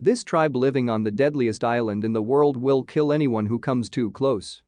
This tribe living on the deadliest island in the world will kill anyone who comes too close.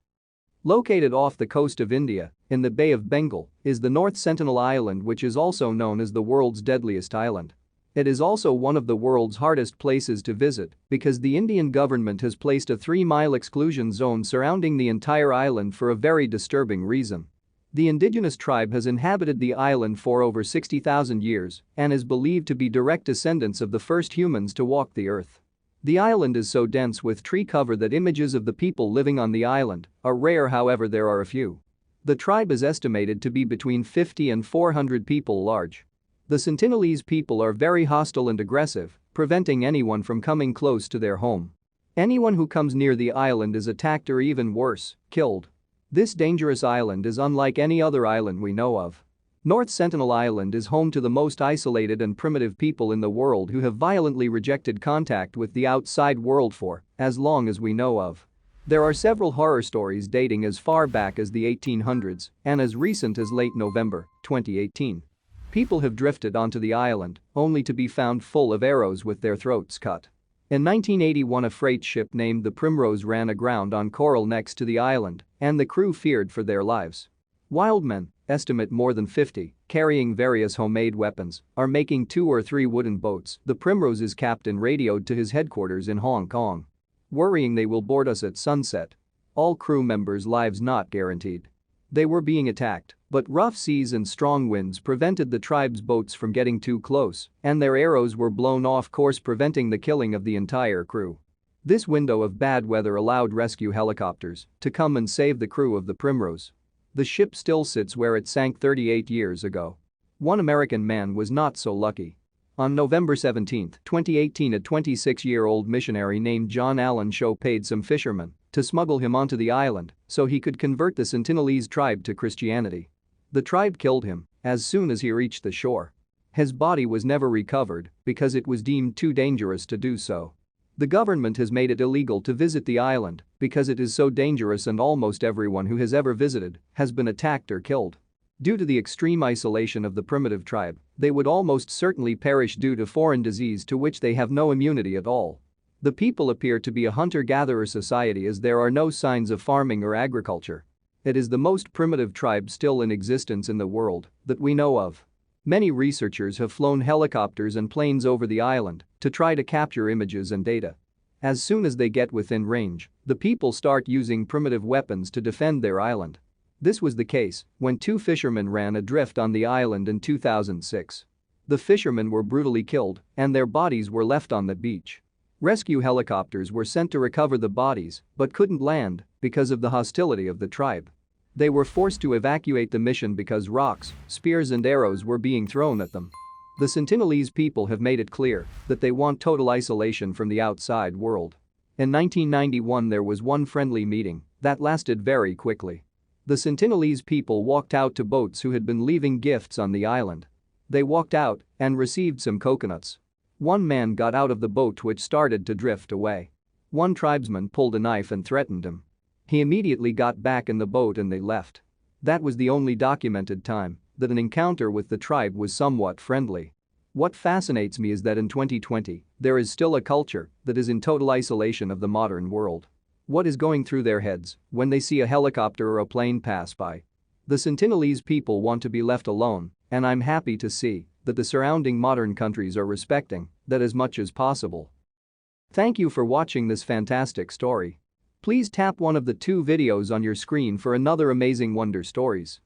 Located off the coast of India, in the Bay of Bengal, is the North Sentinel Island, which is also known as the world's deadliest island. It is also one of the world's hardest places to visit because the Indian government has placed a 3-mile exclusion zone surrounding the entire island for a very disturbing reason. The indigenous tribe has inhabited the island for over 60,000 years and is believed to be direct descendants of the first humans to walk the earth. The island is so dense with tree cover that images of the people living on the island are rare, however there are a few. The tribe is estimated to be between 50 and 400 people large. The Sentinelese people are very hostile and aggressive, preventing anyone from coming close to their home. Anyone who comes near the island is attacked or even worse, killed. This dangerous island is unlike any other island we know of. North Sentinel Island is home to the most isolated and primitive people in the world who have violently rejected contact with the outside world for as long as we know of. There are several horror stories dating as far back as the 1800s and as recent as late November 2018. People have drifted onto the island only to be found full of arrows with their throats cut. In 1981, a freight ship named the Primrose ran aground on coral next to the island and the crew feared for their lives. Wild men, estimate more than 50, carrying various homemade weapons, are making 2 or 3 wooden boats. The Primrose's captain radioed to his headquarters in Hong Kong. Worrying they will board us at sunset. All crew members' lives not guaranteed. They were being attacked, but rough seas and strong winds prevented the tribe's boats from getting too close, and their arrows were blown off course, preventing the killing of the entire crew. This window of bad weather allowed rescue helicopters to come and save the crew of the Primrose. The ship still sits where it sank 38 years ago. One American man was not so lucky. On November 17, 2018, a 26-year-old missionary named John Allen Shaw paid some fishermen to smuggle him onto the island so he could convert the Sentinelese tribe to Christianity. The tribe killed him as soon as he reached the shore. His body was never recovered because it was deemed too dangerous to do so. The government has made it illegal to visit the island because it is so dangerous, and almost everyone who has ever visited has been attacked or killed. Due to the extreme isolation of the primitive tribe, they would almost certainly perish due to foreign disease to which they have no immunity at all. The people appear to be a hunter-gatherer society as there are no signs of farming or agriculture. It is the most primitive tribe still in existence in the world that we know of. Many researchers have flown helicopters and planes over the island to try to capture images and data. As soon as they get within range, the people start using primitive weapons to defend their island. This was the case when 2 fishermen ran adrift on the island in 2006. The fishermen were brutally killed and their bodies were left on the beach. Rescue helicopters were sent to recover the bodies but couldn't land because of the hostility of the tribe. They were forced to evacuate the mission because rocks, spears and arrows were being thrown at them. The Sentinelese people have made it clear that they want total isolation from the outside world. In 1991 there was one friendly meeting that lasted very quickly. The Sentinelese people walked out to boats who had been leaving gifts on the island. They walked out and received some coconuts. One man got out of the boat which started to drift away. One tribesman pulled a knife and threatened him. He immediately got back in the boat and they left. That was the only documented time that an encounter with the tribe was somewhat friendly. What fascinates me is that in 2020, there is still a culture that is in total isolation of the modern world. What is going through their heads when they see a helicopter or a plane pass by? The Sentinelese people want to be left alone, and I'm happy to see that the surrounding modern countries are respecting that as much as possible. Thank you for watching this fantastic story. Please tap one of the 2 videos on your screen for another amazing wonder stories.